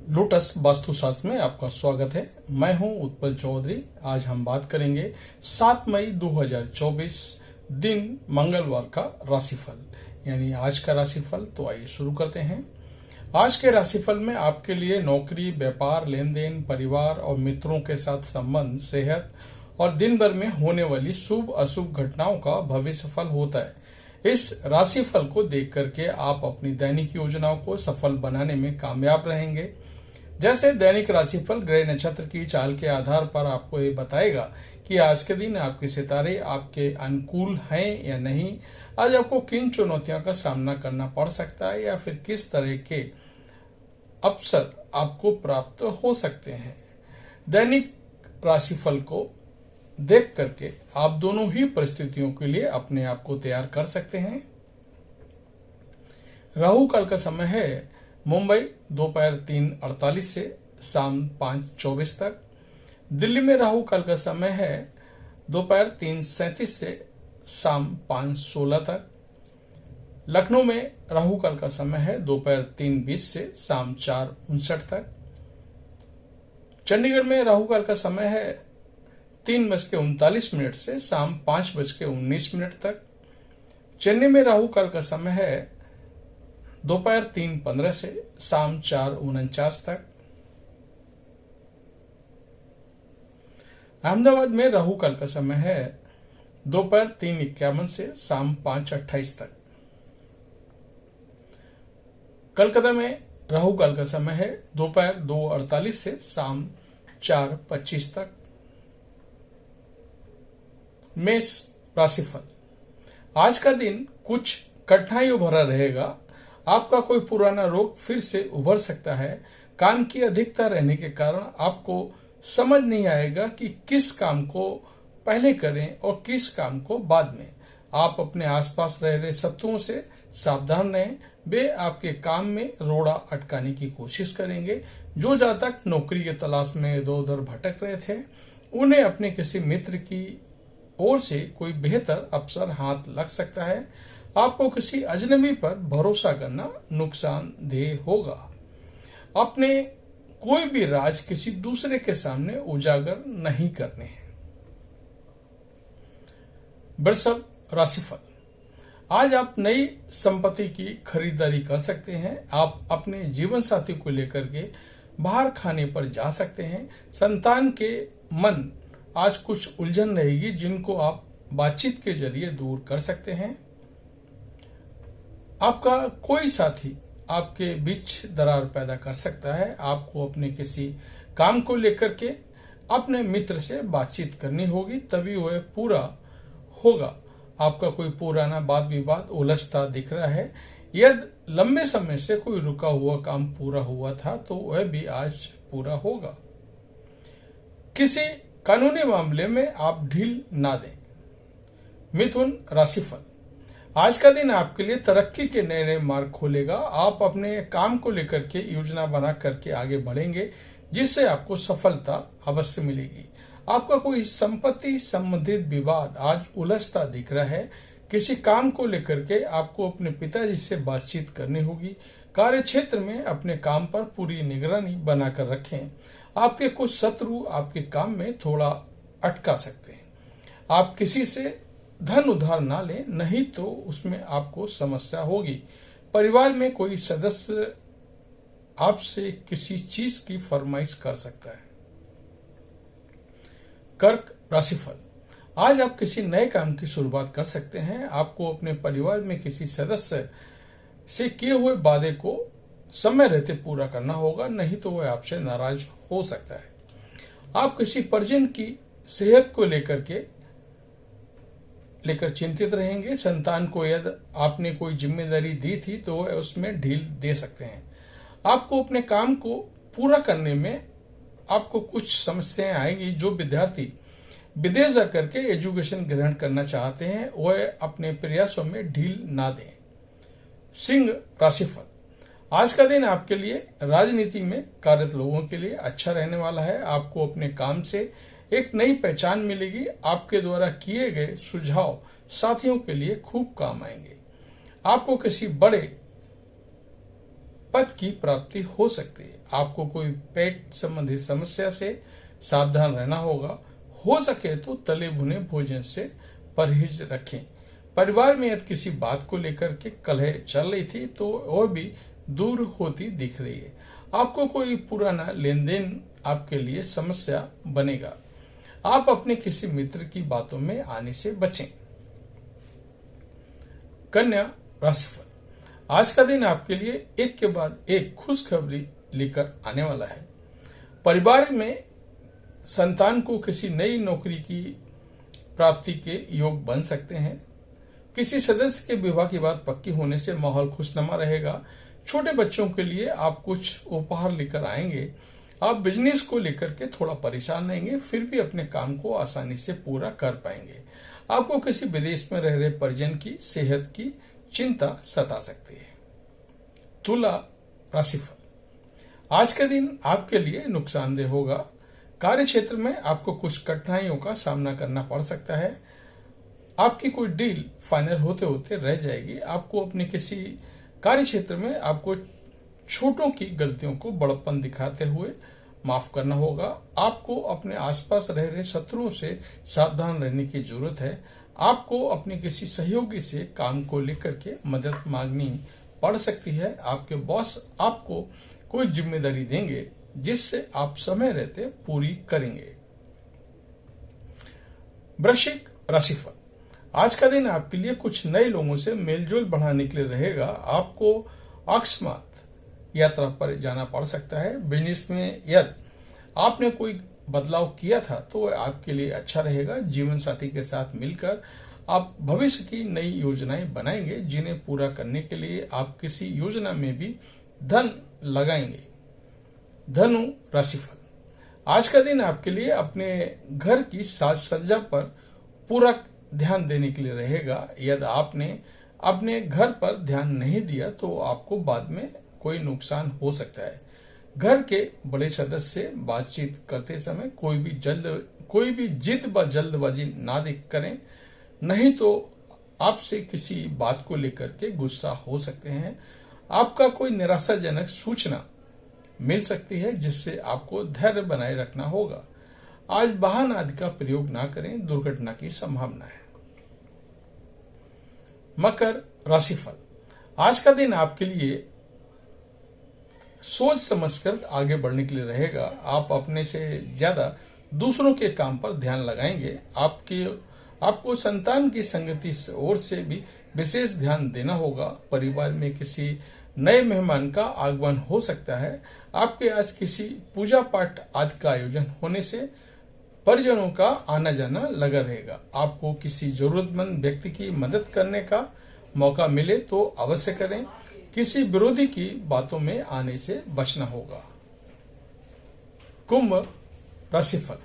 Lotus वास्तुशास्त्र में आपका स्वागत है। मैं हूं उत्पल चौधरी। आज हम बात करेंगे 7 मई 2024 दिन मंगलवार का राशिफल यानी आज का राशिफल। तो आइए शुरू करते हैं। आज के राशिफल में आपके लिए नौकरी, व्यापार, लेन देन, परिवार और मित्रों के साथ संबंध, सेहत और दिन भर में होने वाली शुभ अशुभ घटनाओं का भविष्य फल होता है। इस राशिफल को देख करके आप अपनी दैनिक योजनाओं को सफल बनाने में कामयाब रहेंगे। जैसे दैनिक राशिफल ग्रह नक्षत्र की चाल के आधार पर आपको ये बताएगा कि आज के दिन आपके सितारे आपके अनुकूल हैं या नहीं, आज आपको किन चुनौतियों का सामना करना पड़ सकता है या फिर किस तरह के अवसर आपको प्राप्त हो सकते हैं। दैनिक राशिफल को देख करके आप दोनों ही परिस्थितियों के लिए अपने आप को तैयार कर सकते हैं। राहु काल का समय है मुंबई दोपहर 3:48 से शाम 5:24 तक। दिल्ली में राहु काल का समय है दोपहर 3:37 से शाम 5:16 तक। लखनऊ में राहु काल का समय है दोपहर 3:20 से शाम 4:59 तक। चंडीगढ़ में राहु काल का समय है 3:39 से शाम 5:19 तक। चेन्नई में राहु काल का समय है दोपहर 3:15 से शाम 4:49 तक। अहमदाबाद में राहु काल का समय है दोपहर 3:51 से शाम 5:28 तक। कलकत्ता में राहु काल का समय है दोपहर 2:48 से शाम 4:25 तक। मेष राशिफल, आज का दिन कुछ कठिनाइयों भरा रहेगा। आपका कोई पुराना रोग फिर से उभर सकता है। काम की अधिकता रहने के कारण आपको समझ नहीं आएगा कि किस काम को पहले करें और किस काम को बाद में। आप अपने आसपास रह रहे शत्रुओं से सावधान रहें। वे आपके काम में रोड़ा अटकाने की कोशिश करेंगे। जो जातक नौकरी की तलाश में इधर उधर भटक रहे थे, उन्हें अपने किसी मित्र की ओर से कोई बेहतर अवसर हाथ लग सकता है। आपको किसी अजनबी पर भरोसा करना नुकसानदेह होगा। अपने कोई भी राज किसी दूसरे के सामने उजागर नहीं करने हैं। वृषभ राशिफल, आज आप नई संपत्ति की खरीदारी कर सकते हैं। आप अपने जीवन साथी को लेकर के बाहर खाने पर जा सकते हैं। संतान के मन आज कुछ उलझन रहेगी जिनको आप बातचीत के जरिए दूर कर सकते हैं। आपका कोई साथी आपके बीच दरार पैदा कर सकता है। आपको अपने किसी काम को लेकर के अपने मित्र से बातचीत करनी होगी, तभी वह पूरा होगा। आपका कोई पुराना वाद विवाद उलझता दिख रहा है। यदि लंबे समय से कोई रुका हुआ काम पूरा हुआ था तो वह भी आज पूरा होगा। किसी कानूनी मामले में आप ढील ना दें। मिथुन राशिफल, आज का दिन आपके लिए तरक्की के नए नए मार्ग खोलेगा। आप अपने काम को लेकर के योजना बना करके आगे बढ़ेंगे, जिससे आपको सफलता अवश्य मिलेगी। आपका कोई संपत्ति संबंधित विवाद आज उलझता दिख रहा है। किसी काम को लेकर के आपको अपने पिताजी से बातचीत करनी होगी। कार्य क्षेत्र में अपने काम पर पूरी निगरानी बनाकर रखें। आपके कुछ शत्रु आपके काम में थोड़ा अटका सकते हैं। आप किसी से धन उधार ना लें, नहीं तो उसमें आपको समस्या होगी। परिवार में कोई सदस्य आपसे किसी चीज की फरमाइश कर सकता है। कर्क राशिफल, आज आप किसी नए काम की शुरुआत कर सकते हैं। आपको अपने परिवार में किसी सदस्य से किए हुए वादे को समय रहते पूरा करना होगा, नहीं तो वह आपसे नाराज हो सकता है। आप किसी परिजन की सेहत को लेकर चिंतित रहेंगे। संतान को यदि आपने कोई जिम्मेदारी दी थी तो वह उसमें ढील दे सकते हैं। आपको अपने काम को पूरा करने में आपको कुछ समस्याएं आएंगी। जो विद्यार्थी विदेश जाकर के एजुकेशन ग्रहण करना चाहते हैं, वह अपने प्रयासों में ढील ना दें। सिंह राशिफल, आज का दिन आपके लिए राजनीति में कार्यरत लोगों के लिए अच्छा रहने वाला है। आपको अपने काम से एक नई पहचान मिलेगी। आपके द्वारा किए गए सुझाव साथियों के लिए खूब काम आएंगे। आपको किसी बड़े पद की प्राप्ति हो सकती है। आपको कोई पेट संबंधी समस्या से सावधान रहना होगा। हो सके तो तले भुने भोजन से परहेज रखें। परिवार में यदि किसी बात को लेकर के कलह चल रही थी तो वह भी दूर होती दिख रही है। आपको कोई पुराना लेन देन आपके लिए समस्या बनेगा। आप अपने किसी मित्र की बातों में आने से बचें। कन्या राशिफल, आज का दिन आपके लिए एक के बाद एक खुशखबरी लेकर आने वाला है। परिवार में संतान को किसी नई नौकरी की प्राप्ति के योग बन सकते हैं। किसी सदस्य के विवाह की बात पक्की होने से माहौल खुशनुमा रहेगा। छोटे बच्चों के लिए आप कुछ उपहार लेकर आएंगे। आप बिजनेस को लेकर के थोड़ा परेशान रहेंगे, फिर भी अपने काम को आसानी से पूरा कर पाएंगे। आपको किसी विदेश में रह रहे परिजन की सेहत की चिंता सता सकती है। तुला राशिफल, आज का दिन आपके लिए नुकसानदेह होगा। कार्य क्षेत्र में आपको कुछ कठिनाइयों का सामना करना पड़ सकता है। आपकी कोई डील फाइनल होते होते रह जाएगी। आपको अपने किसी कार्य क्षेत्र में आपको छोटों की गलतियों को बड़प्पन दिखाते हुए माफ करना होगा। आपको अपने आसपास रह रहे शत्रुओं से सावधान रहने की जरूरत है। आपको अपने किसी सहयोगी से काम को लेकर के मदद मांगनी पड़ सकती है। आपके बॉस आपको कोई जिम्मेदारी देंगे जिससे आप समय रहते पूरी करेंगे। वृश्चिक राशिफल, आज का दिन आपके लिए कुछ नए लोगों से मेलजोल बढ़ाने के लिए रहेगा। आपको अकस्मात यात्रा पर जाना पड़ सकता है। बिजनेस में यदि आपने कोई बदलाव किया था तो आपके लिए अच्छा रहेगा। जीवन साथी के साथ मिलकर आप भविष्य की नई योजनाएं बनाएंगे, जिन्हें पूरा करने के लिए आप किसी योजना में भी धन लगाएंगे। धनु राशिफल, आज का दिन आपके लिए अपने घर की साज सज्जा पर पूरा ध्यान देने के लिए रहेगा। यदि आपने अपने घर पर ध्यान नहीं दिया तो आपको बाद में कोई नुकसान हो सकता है। घर के बड़े सदस्य से बातचीत करते समय कोई भी जिद व जल्दबाजी ना करें, नहीं तो आपसे किसी बात को लेकर के गुस्सा हो सकते हैं। आपका कोई निराशाजनक सूचना मिल सकती है जिससे आपको धैर्य बनाए रखना होगा। आज वाहन आदि का प्रयोग ना करें, दुर्घटना की संभावना है। मकर राशिफल, आज का दिन आपके लिए सोच समझकर आगे बढ़ने के लिए रहेगा। आप अपने से ज्यादा दूसरों के काम पर ध्यान लगाएंगे। आपको संतान की संगति ओर से भी विशेष ध्यान देना होगा। परिवार में किसी नए मेहमान का आगमन हो सकता है। आपके आज किसी पूजा पाठ आदि का आयोजन होने से परिजनों का आना जाना लगा रहेगा। आपको किसी जरूरतमंद व्यक्ति की मदद करने का मौका मिले तो अवश्य करें। किसी विरोधी की बातों में आने से बचना होगा। कुंभ राशिफल,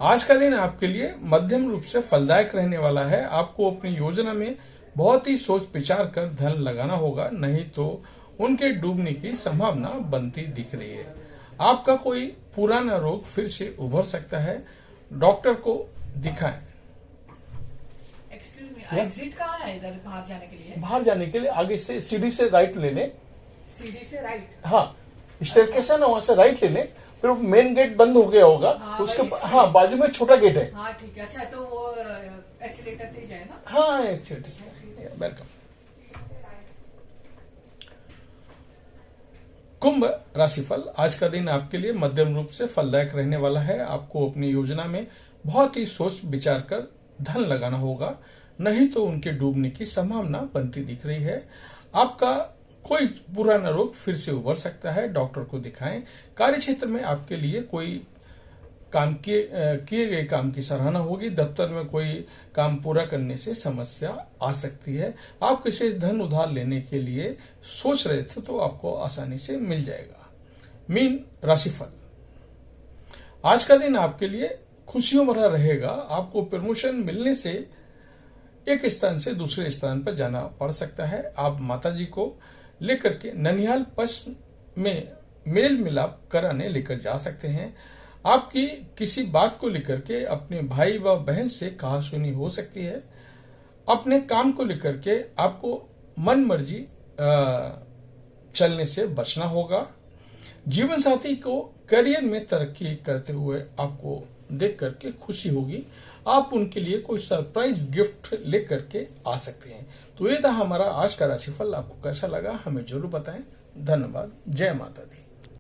आज का दिन आपके लिए मध्यम रूप से फलदायक रहने वाला है। आपको अपनी योजना में बहुत ही सोच विचार कर धन लगाना होगा, नहीं तो उनके डूबने की संभावना बनती दिख रही है। आपका कोई पुराना रोग फिर से उभर सकता है। डॉक्टर को दिखाएं। एग्जिट कहाँ है इधर बाहर जाने के लिए? बाहर जाने के लिए आगे से सीढ़ी से राइट ले लें। सीढ़ी से राइट? हाँ, स्टेयरकेस है ना, वहां से राइट ले लें। फिर मेन गेट बंद हो गया होगा। उसके बाजू में छोटा गेट है। हाँ ठीक है। अच्छा, तो वो एस्केलेटर से ही जाए ना? हाँ, एस्केलेटर से। वेलकम। कुंभ राशिफल, आज का दिन आपके लिए मध्यम रूप से फलदायक रहने वाला है। आपको अपनी योजना में बहुत ही सोच विचार कर धन लगाना होगा, नहीं तो उनके डूबने की संभावना बनती दिख रही है। आपका कोई पुराना रोग फिर से उभर सकता है। डॉक्टर को दिखाएं। कार्य क्षेत्र में आपके लिए कोई काम किए गए काम की सराहना होगी। दफ्तर में कोई काम पूरा करने से समस्या आ सकती है। आप किसी धन उधार लेने के लिए सोच रहे थे तो आपको आसानी से मिल जाएगा। मीन राशिफल, आज का दिन आपके लिए खुशियों भरा रहेगा। आपको प्रमोशन मिलने से एक स्थान से दूसरे स्थान पर जाना पड़ सकता है। आप माताजी को लेकर के ननिहाल पश्चिम में मेल मिलाप कराने लेकर जा सकते हैं। आपकी किसी बात को लेकर के अपने भाई व बहन से कहासुनी हो सकती है। अपने काम को लेकर के आपको मन मर्जी चलने से बचना होगा। जीवन साथी को करियर में तरक्की करते हुए आपको देख करके खुशी होगी। आप उनके लिए कोई सरप्राइज गिफ्ट लेकर के आ सकते हैं। तो ये था हमारा आज का राशिफल। आपको कैसा लगा हमें जरूर बताएं। धन्यवाद। जय माता दी।